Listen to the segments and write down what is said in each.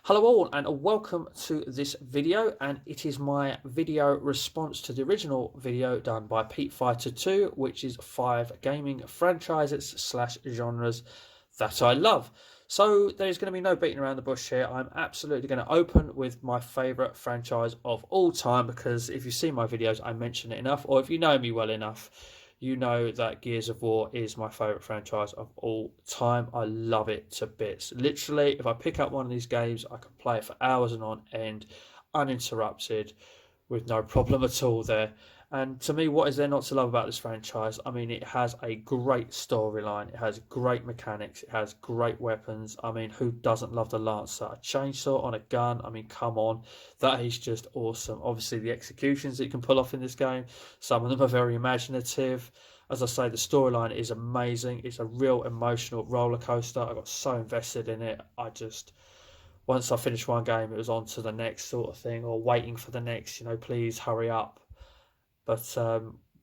Hello all and welcome to this video, and it is my video response to the original video done by Pete Fighter 2, which is 5 gaming franchises slash genres that I love. So there's going to be no beating around the bush here. I'm absolutely going to open with my favourite franchise of all time, because if you see my videos I mention it enough, or if you know me well enough, you know that Gears of War is my favourite franchise of all time. I love it to bits. Literally, if I pick up one of these games, I can play it for hours and on end, uninterrupted, with no problem at all there. And to me, what is there not to love about this franchise? I mean, it has a great storyline, it has great mechanics, it has great weapons. I mean, who doesn't love the Lancer? A chainsaw on a gun, I mean, come on, that is just awesome. Obviously, the executions that you can pull off in this game, some of them are very imaginative. As I say, the storyline is amazing. It's a real emotional roller coaster. I got so invested in it. Once I finished one game, it was on to the next sort of thing, or waiting for the next, please hurry up. But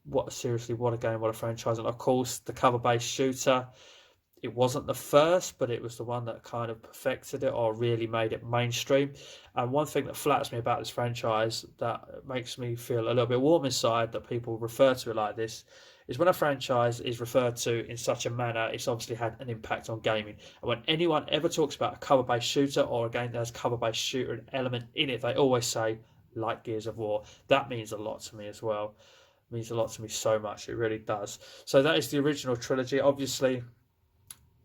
what a game, what a franchise. And of course, the cover-based shooter, it wasn't the first, but it was the one that kind of perfected it or really made it mainstream. And one thing that flatters me about this franchise, that makes me feel a little bit warm inside that people refer to it like this, is when a franchise is referred to in such a manner, it's obviously had an impact on gaming. And when anyone ever talks about a cover-based shooter or a game that has cover-based shooter element in it, they always say, like Gears of War. That means a lot to me as well. It means a lot to me, so much. It really does. So that is the original trilogy. Obviously,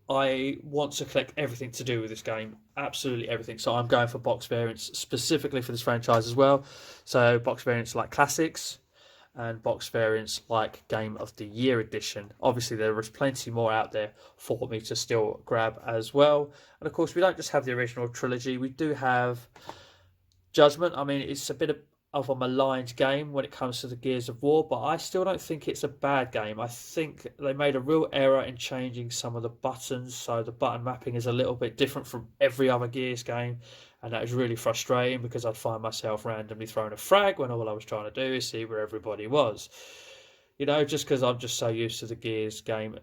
I want to collect everything to do with this game. Absolutely everything. So I'm going for box variants specifically for this franchise as well. So box variants like Classics and box variants like Game of the Year Edition. Obviously, there is plenty more out there for me to still grab as well. And of course, we don't just have the original trilogy. We do have Judgment. I mean, it's a bit of a maligned game when it comes to the Gears of War, but I still don't think it's a bad game. I think they made a real error in changing some of the buttons, so the button mapping is a little bit different from every other Gears game, and that is really frustrating because I'd find myself randomly throwing a frag when all I was trying to do is see where everybody was. Just because I'm just so used to the Gears game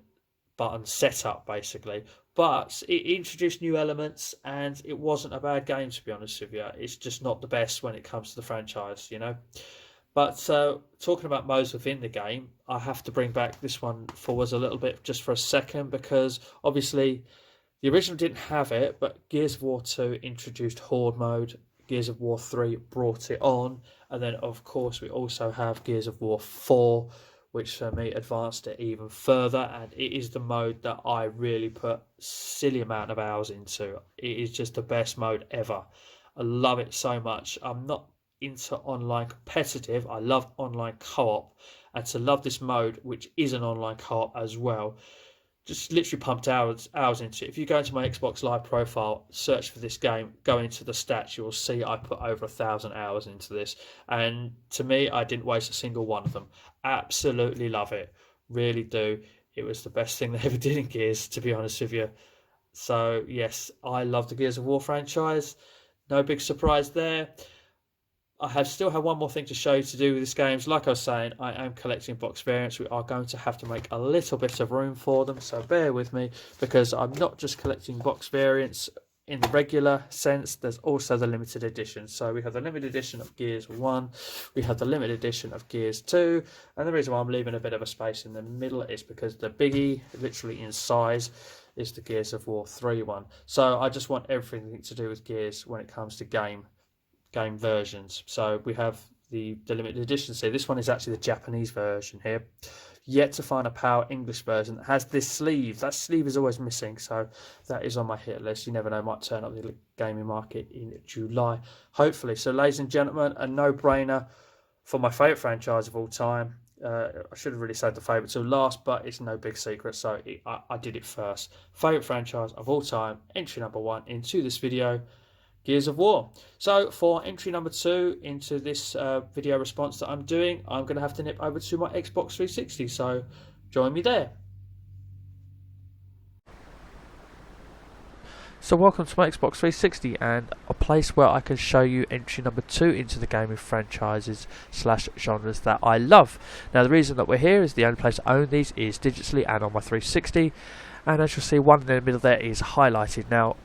button setup, basically. But it introduced new elements, and it wasn't a bad game, to be honest with you. It's just not the best when it comes to the franchise, But talking about modes within the game, I have to bring back this one forwards a little bit just for a second, because obviously the original didn't have it, but Gears of War 2 introduced Horde mode. Gears of War 3 brought it on, and then of course we also have Gears of War 4, which for me advanced it even further, and it is the mode that I really put silly amount of hours into. It is just the best mode ever. I love it so much. I'm not into online competitive. I love online co-op, and to love this mode, which is an online co-op as well, just literally pumped hours into it. If you go into my Xbox Live profile, search for this game, go into the stats, you will see I put over 1,000 hours into this. And to me, I didn't waste a single one of them. Absolutely love it. Really do. It was the best thing they ever did in Gears, to be honest with you. So, yes, I love the Gears of War franchise. No big surprise there. I still have one more thing to show you to do with this game. Like I was saying, I am collecting box variants. We are going to have to make a little bit of room for them, so bear with me, because I'm not just collecting box variants in the regular sense. There's also the limited edition. So we have the limited edition of Gears 1, we have the limited edition of Gears 2, and the reason why I'm leaving a bit of a space in the middle is because the biggie, literally in size, is the Gears of War 3 one. So I just want everything to do with Gears when it comes to game versions. So we have the limited edition. So this one is actually the Japanese version here. Yet to find a Power English version that has this sleeve. That sleeve is always missing, so that is on my hit list. You never know, might turn up the gaming market in July, hopefully. So ladies and gentlemen, a no-brainer for my favourite franchise of all time. I should have really said the favourite till last, but it's no big secret, so I did it first. Favourite franchise of all time, entry number 1 into this video, Gears of War. So for entry number 2 into this video response that I'm doing, I'm going to have to nip over to my Xbox 360, so join me there. So welcome to my Xbox 360, and a place where I can show you entry number 2 into the gaming franchises slash genres that I love. Now the reason that we're here is the only place I own these is digitally and on my 360, and as you'll see, one in the middle there is highlighted. Now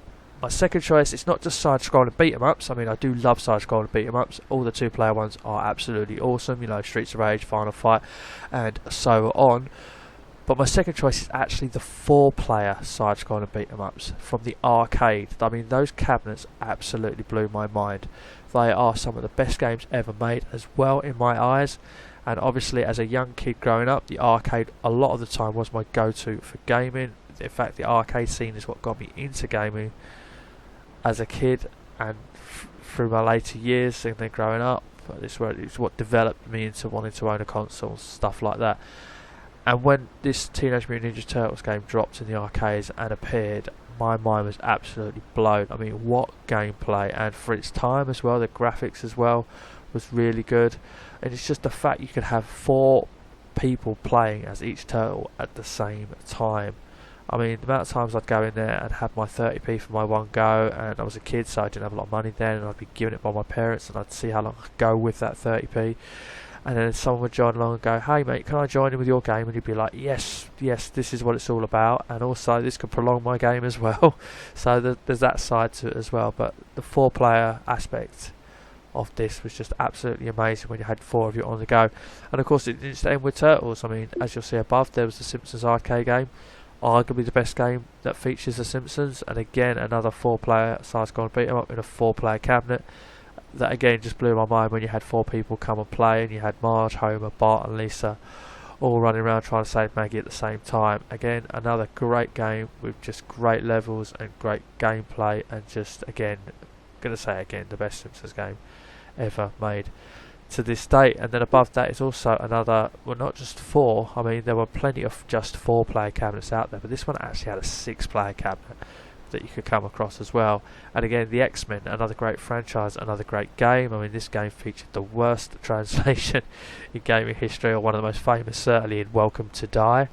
my second choice, it's not just side-scrolling beat-em-ups. I mean, I do love side-scrolling beat-em-ups. All the two-player ones are absolutely awesome. You know, Streets of Rage, Final Fight, and so on. But my second choice is actually the four-player side-scrolling beat-em-ups from the arcade. I mean, those cabinets absolutely blew my mind. They are some of the best games ever made as well, in my eyes. And obviously, as a young kid growing up, the arcade a lot of the time was my go-to for gaming. In fact, the arcade scene is what got me into gaming as a kid, and through my later years and then growing up. It's what developed me into wanting to own a console and stuff like that. And when this Teenage Mutant Ninja Turtles game dropped in the arcades and appeared, my mind was absolutely blown. I mean, what gameplay, and for its time as well, the graphics as well was really good. And it's just the fact you could have four people playing as each turtle at the same time. I mean, the amount of times I'd go in there and have my 30p for my one go, and I was a kid, so I didn't have a lot of money then, and I'd be given it by my parents, and I'd see how long I could go with that 30p. And then someone would join along and go, "Hey mate, can I join in with your game?" And you'd be like, yes, this is what it's all about, and also this could prolong my game as well. So there's that side to it as well. But the four-player aspect of this was just absolutely amazing when you had four of you on the go. And of course, it didn't just end with Turtles. I mean, as you'll see above, there was the Simpsons arcade game, arguably the best game that features the Simpsons, and again another four-player side-scrolling beat 'em up in a four-player cabinet. That again just blew my mind when you had four people come and play, and you had Marge, Homer, Bart and Lisa all running around trying to save Maggie at the same time. Again, another great game with just great levels and great gameplay, and just again, gonna say again, the best Simpsons game ever made to this date. And then above that is also another, well, not just four, I mean there were plenty of just four-player cabinets out there, but this one actually had a six-player cabinet that you could come across as well. And again, the X-Men, another great franchise, another great game. I mean, this game featured the worst translation in gaming history, or one of the most famous certainly, in Welcome to Die,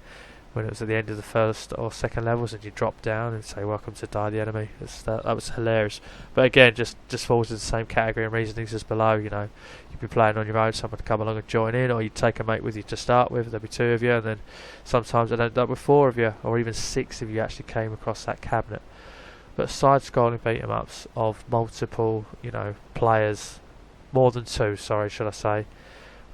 when it was at the end of the first or second levels and you drop down and say "Welcome to Die, the enemy." That was hilarious. But again, just falls in the same category and reasonings as below. You know, you'd be playing on your own, someone would come along and join in, or you'd take a mate with you to start with. There'd be two of you, and then sometimes it'd end up with four of you, or even six if you actually came across that cabinet. But side-scrolling beat-em-ups of multiple, you know, players, more than two, sorry, should I say,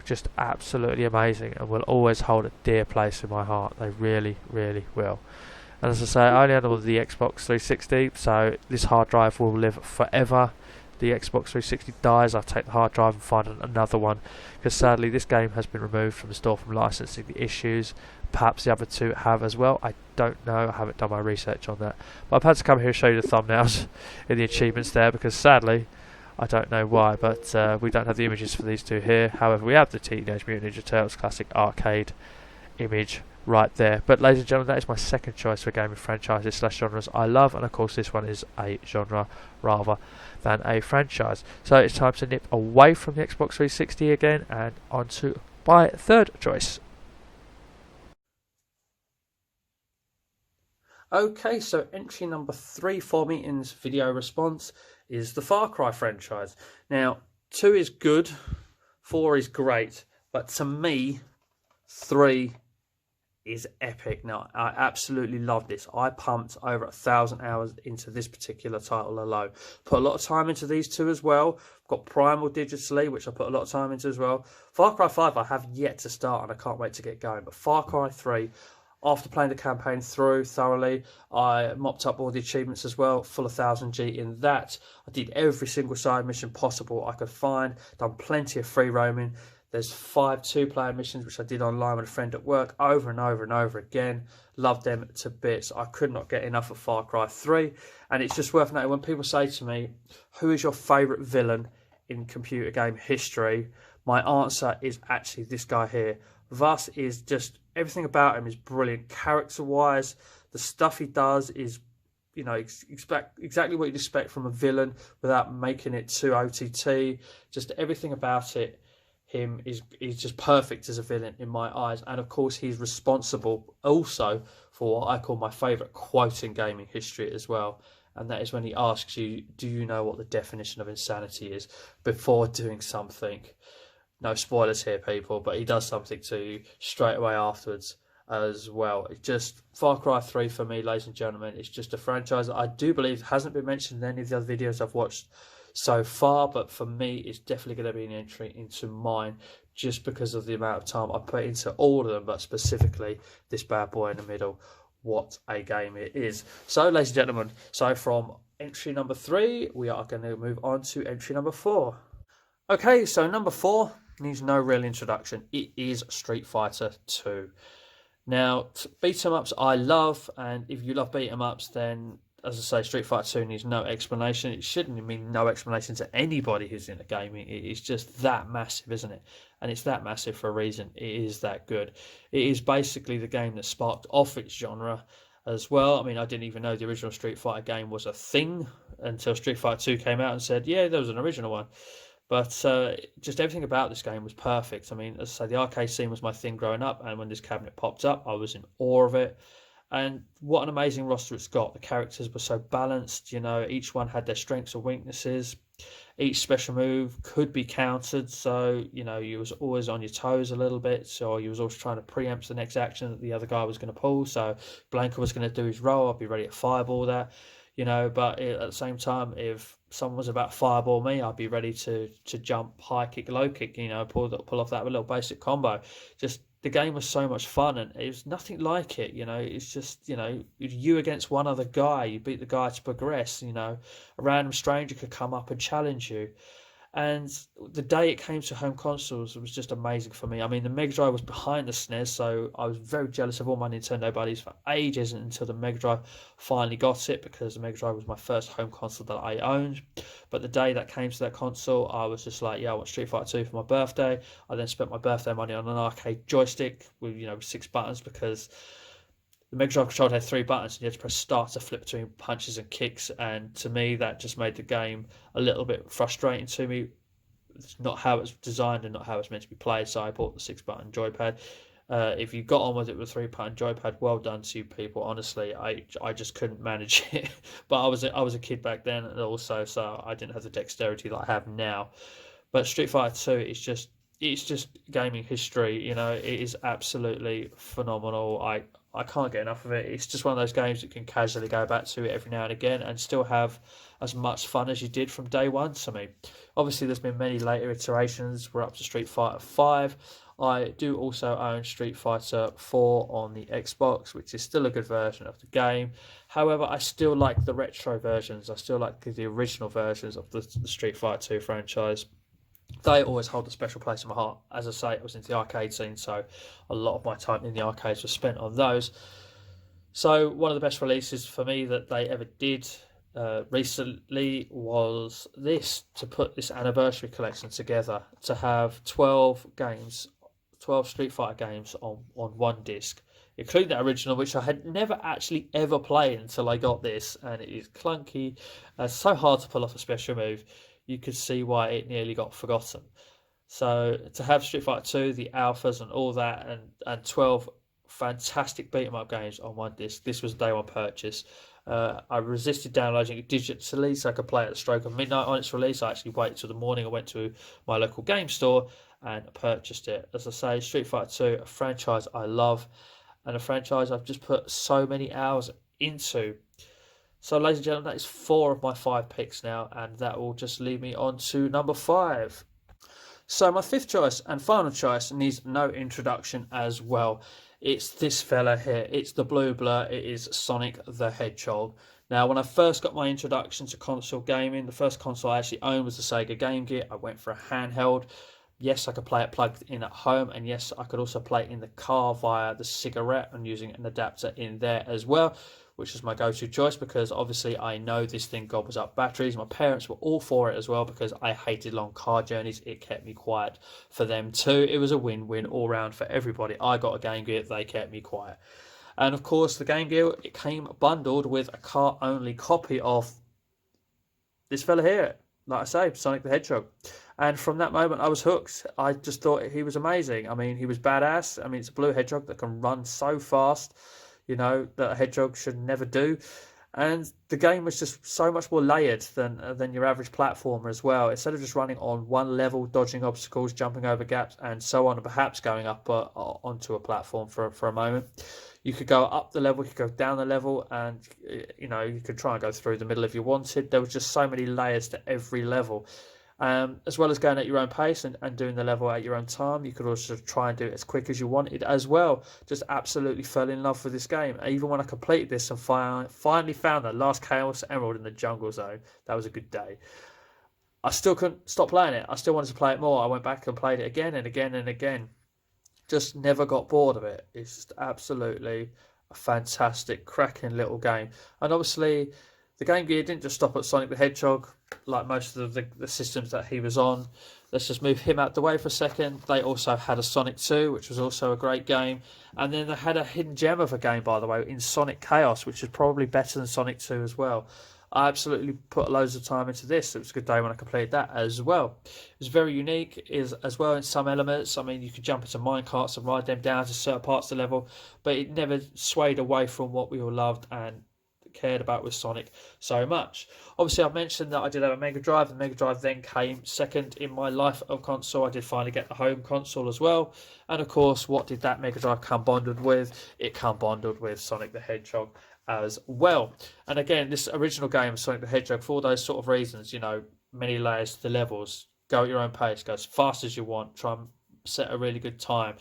just absolutely amazing, and will always hold a dear place in my heart. They really, really will. And as I say, I only had all the Xbox 360, so this hard drive will live forever. The Xbox 360 dies, I'll take the hard drive and find another one, because sadly this game has been removed from the store from licensing issues. Perhaps the other two have as well, I don't know, I haven't done my research on that. But I've had to come here and show you the thumbnails in the achievements there, because sadly, I don't know why, but we don't have the images for these two here. However, we have the Teenage Mutant Ninja Turtles Classic Arcade image right there. But ladies and gentlemen, that is my second choice for gaming franchises / genres I love, and of course this one is a genre rather than a franchise. So it's time to nip away from the Xbox 360 again and on to my third choice. Okay, so entry number 3 for me in this video response is the Far Cry franchise. Now, 2 is good, 4 is great, but to me, 3 is epic. Now, I absolutely love this. I pumped over 1,000 hours into this particular title alone. Put a lot of time into these two as well. Got Primal digitally, which I put a lot of time into as well. Far Cry 5 I have yet to start, and I can't wait to get going. But Far Cry 3, after playing the campaign through thoroughly, I mopped up all the achievements as well, full of 1000G in that. I did every single side mission possible I could find, done plenty of free roaming. There's 5 2-player missions which I did online with a friend at work over and over and over again. Loved them to bits. I could not get enough of Far Cry 3. And it's just worth noting, when people say to me, who is your favourite villain in computer game history? My answer is actually this guy here. Vaas is just, everything about him is brilliant. Character-wise, the stuff he does is, you know, exactly what you'd expect from a villain without making it too OTT. Just everything about it, him is just perfect as a villain in my eyes. And of course, he's responsible also for what I call my favourite quote in gaming history as well. And that is when he asks you, do you know what the definition of insanity is, before doing something. No spoilers here, people, but he does something to you straight away afterwards. as well. It's just Far Cry 3 for me, ladies and gentlemen. It's just a franchise that I do believe hasn't been mentioned in any of the other videos I've watched so far, but for me, it's definitely going to be an entry into mine just because of the amount of time I put into all of them, but specifically this bad boy in the middle. What a game it is. So, ladies and gentlemen, so from entry number 3, we are going to move on to entry number 4. Okay, so number 4 needs no real introduction. It is Street Fighter 2. Now, beat 'em ups I love, and if you love beat 'em ups, then as I say, Street Fighter 2 needs no explanation. It shouldn't mean no explanation to anybody who's into gaming. It is just that massive, isn't it? And it's that massive for a reason. It is that good. It is basically the game that sparked off its genre as well. I mean, I didn't even know the original Street Fighter game was a thing until Street Fighter 2 came out and said, yeah, there was an original one. But just everything about this game was perfect. I mean, as I say, the arcade scene was my thing growing up, and when this cabinet popped up, I was in awe of it. And what an amazing roster it's got. The characters were so balanced, you know, each one had their strengths and weaknesses. Each special move could be countered, so, you know, you was always on your toes a little bit, so you was always trying to preempt the next action that the other guy was going to pull. So Blanka was going to do his roll, I'd be ready to fireball that, you know, but at the same time, if someone was about to fireball me, I'd be ready to jump, high kick, low kick, you know, pull off that little basic combo. Just the game was so much fun, and it was nothing like it, you know. It's just, you know, you against one other guy, you beat the guy to progress, you know. A random stranger could come up and challenge you. And the day it came to home consoles, it was just amazing for me. I mean, the Mega Drive was behind the SNES, so I was very jealous of all my Nintendo buddies for ages until the Mega Drive finally got it, because the Mega Drive was my first home console that I owned. But the day that came to that console, I was just like, yeah, I want Street Fighter 2 for my birthday. I then spent my birthday money on an arcade joystick with, you know, 6 buttons, because the Mega Drive controller had 3 buttons, and you had to press start to flip between punches and kicks. And to me, that just made the game a little bit frustrating to me. It's not how it's designed and not how it's meant to be played. So I bought the 6-button joypad. If you got on with it with a 3-button joypad, well done to you people. Honestly, I just couldn't manage it. But I was a kid back then, and also, so I didn't have the dexterity that I have now. But Street Fighter 2 is just, it's just gaming history. You know, it is absolutely phenomenal. I can't get enough of it. It's just one of those games that you can casually go back to every now and again and still have as much fun as you did from day one to me. Obviously, there's been many later iterations. We're up to Street Fighter 5. I do also own Street Fighter 4 on the Xbox, which is still a good version of the game. However, I still like the retro versions. I still like the original versions of the Street Fighter 2 franchise. They always hold a special place in my heart. As I say, I was into the arcade scene, so a lot of my time in the arcades was spent on those. So one of the best releases for me that they ever did recently was this, to put this anniversary collection together, to have 12 games, 12 Street Fighter games on one disc, including the original, which I had never actually ever played until I got this, and it is clunky. It's so hard to pull off a special move. You could see why it nearly got forgotten. So to have Street Fighter 2, the alphas and all that, and 12 fantastic beat 'em up games on one disc, this was day one purchase. I resisted downloading it digitally so I could play it at the stroke of midnight on its release. I actually waited till the morning. I went to my local game store and purchased it. As I say, Street Fighter 2, a franchise I love, and a franchise I've just put so many hours into. So, ladies and gentlemen, that is 4 of my 5 picks now, and that will just lead me on to number 5. So, my 5th choice and final choice needs no introduction as well. It's this fella here. It's the blue blur. It is Sonic the Hedgehog. Now, when I first got my introduction to console gaming, the first console I actually owned was the Sega Game Gear. I went for a handheld. Yes, I could play it plugged in at home, and yes, I could also play it in the car via the cigarette and using an adapter in there as well, which is my go-to choice because obviously I know this thing gobbles up batteries. My parents were all for it as well because I hated long car journeys. It kept me quiet for them too. It was a win-win all round for everybody. I got a Game Gear, they kept me quiet. And of course, the Game Gear, it came bundled with a car-only copy of this fella here, like I say, Sonic the Hedgehog. And from that moment, I was hooked. I just thought he was amazing. I mean, he was badass. I mean, it's a blue hedgehog that can run so fast, you know, that a hedgehog should never do. And the game was just so much more layered than your average platformer as well. Instead of just running on one level, dodging obstacles, jumping over gaps, and so on, and perhaps going up onto a platform for a moment, you could go up the level, you could go down the level, and you could try and go through the middle if you wanted. There was just so many layers to every level. As well as going at your own pace and doing the level at your own time, you could also try and do it as quick as you wanted as well. Just absolutely fell in love with this game. Even when I completed this and finally found that last Chaos Emerald in the jungle zone, that was a good day. I still couldn't stop playing it. I still wanted to play it more. I went back and played it again and again and again. Just never got bored of it. It's just absolutely a fantastic, cracking little game. And obviously, the Game Gear didn't just stop at Sonic the Hedgehog, like most of the systems that he was on. Let's just move him out the way for a second. They also had a Sonic 2, which was also a great game. And then they had a hidden gem of a game, by the way, in Sonic Chaos, which is probably better than Sonic 2 as well. I absolutely put loads of time into this. It was a good day when I completed that as well. It was very unique as well in some elements. I mean, you could jump into minecarts and ride them down to certain parts of the level, but it never swayed away from what we all loved and cared about with Sonic so much. Obviously, I've mentioned that I did have a Mega Drive. The Mega Drive then came second in my life of console. I did finally get the home console as well. And of course, what did that Mega Drive come bundled with? It come bundled with Sonic the Hedgehog as well. And again, this original game of Sonic the Hedgehog, for all those sort of reasons, many layers to the levels, go at your own pace, go as fast as you want, try and set a really good time.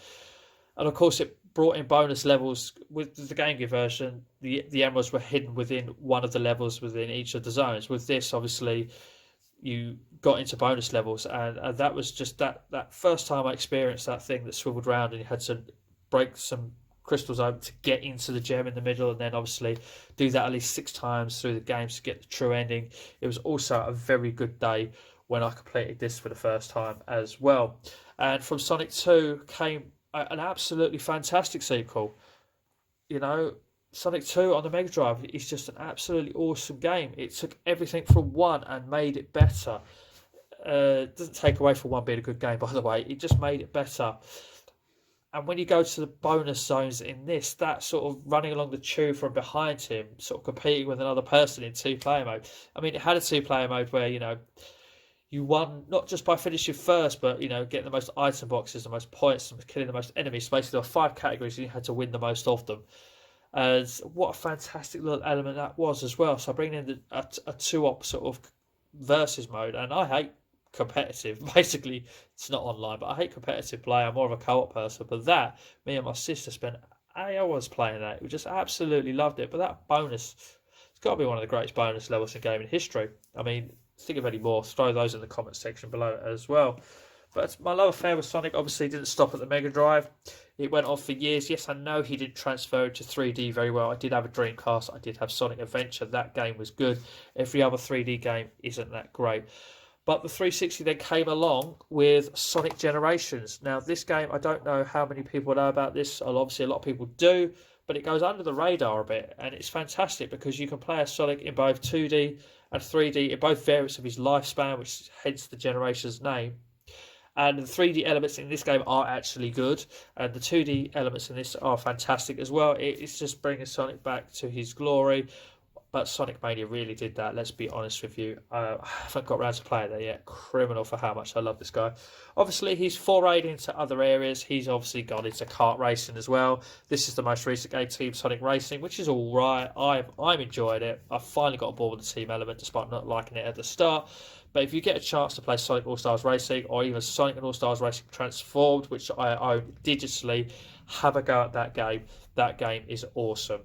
And of course, it brought in bonus levels. With the Game Gear version, the emeralds were hidden within one of the levels within each of the zones. With this, obviously, you got into bonus levels, and that was just that first time I experienced that thing that swiveled around and you had to break some crystals open to get into the gem in the middle, and then obviously do that at least 6 times through the games to get the true ending. It was also a very good day when I completed this for the first time as well. And from Sonic 2 came an absolutely fantastic sequel. Sonic 2 on the Mega Drive is just an absolutely awesome game. It took everything from 1 and made it better. It doesn't take away from 1 being a good game, by the way. It just made it better. And when you go to the bonus zones in this, that sort of running along the tube from behind him, sort of competing with another person in 2-player mode. I mean, it had a 2-player mode where, you won not just by finishing first, but getting the most item boxes, the most points, and killing the most enemies. So basically, there were 5 categories, and you had to win the most of them. As what a fantastic little element that was as well. So bringing in a 2-op sort of versus mode, and I hate competitive. Basically, it's not online, but I hate competitive play. I'm more of a co-op person. But that, me and my sister spent hours playing that. We just absolutely loved it. But that bonus, it's got to be one of the greatest bonus levels in gaming history. I mean, think of any more, throw those in the comment section below as well. But my love affair with Sonic obviously didn't stop at the Mega Drive. It went on for years. Yes, I know he did transfer to 3D very well. I did have a Dreamcast. I did have Sonic Adventure. That game was good. Every other 3D game isn't that great. But the 360 then came along with Sonic Generations. Now, this game, I don't know how many people know about this. Obviously, a lot of people do. But it goes under the radar a bit. And it's fantastic because you can play as Sonic in both 2D and 3D in both variants of his lifespan, which hence the Generations name. And the 3D elements in this game are actually good, and the 2D elements in this are fantastic as well. It's just bringing Sonic back to his glory, but Sonic Mania really did that, let's be honest with you. I haven't got around to playing that yet. Criminal for how much I love this guy. Obviously, he's forayed into other areas. He's obviously gone into kart racing as well. This is the most recent game, Team Sonic Racing, which is all right. I'm enjoying it. I finally got on board with the team element, despite not liking it at the start. But if you get a chance to play Sonic All-Stars Racing, or even Sonic and All-Stars Racing Transformed, which I own digitally, have a go at that game. That game is awesome.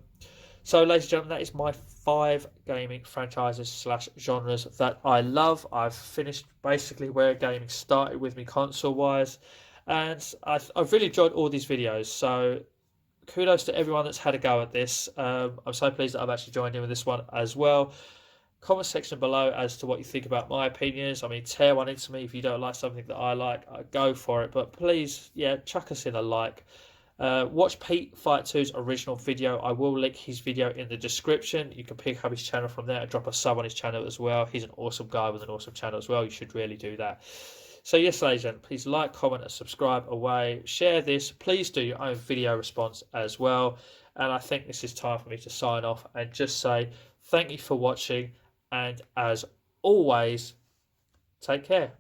So, ladies and gentlemen, that is my 5 gaming franchises / genres that I love. I've finished basically where gaming started with me console-wise, and I've really enjoyed all these videos. So, kudos to everyone that's had a go at this. I'm so pleased that I've actually joined in with this one as well. Comment section below as to what you think about my opinions. I mean, tear one into me if you don't like something that I like. Go for it. But please, chuck us in a like. Watch Pete Fight 2's original video. I will link his video in the description. You can pick up his channel from there and drop a sub on his channel as well. He's an awesome guy with an awesome channel as well. You should really do that. So yes, ladies and gentlemen, please like, comment and subscribe away. Share this. Please do your own video response as well. And I think this is time for me to sign off and just say Thank you for watching, and as always, take care.